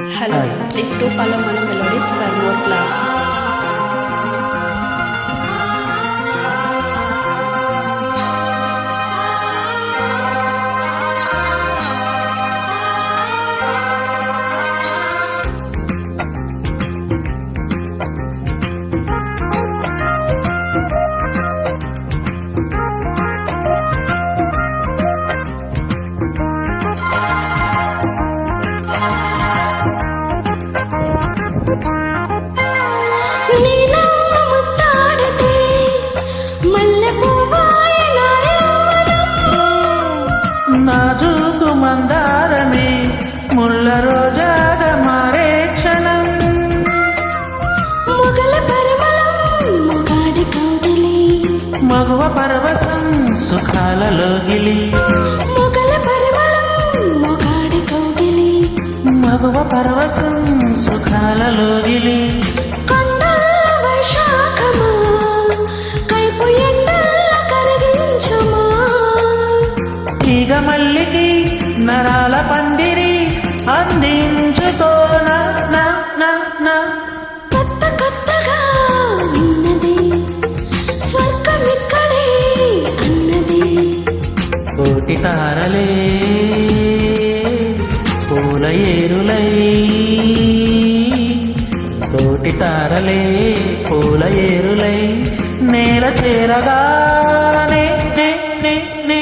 Hello, please do follow Manu Melodies for more class. నాజూకు మందారమే ముళ్ళ రోజాగా మారే క్షణం మొగల పరిమళం మొగాడి కౌగిలి మగువ పరవశం సుఖాలలో గిలి మొగల పరిమళం మొగాడి కౌగిలి మగువ పరవశం సుఖాలలో గిలి కొండల వైశాఖమా కైపు ఎండల కరిగించుమా తీగ మల్లికి నరాల పందిరి అందించుకోనా నా నా నా కొత్త కొత్తగా ఉన్నది స్వర్గమిక్కడే అన్నది కోటి తారలే పూల ఏరులై కోటి తారలే పూల ఏరులై నేల చేరగానే నే నే నే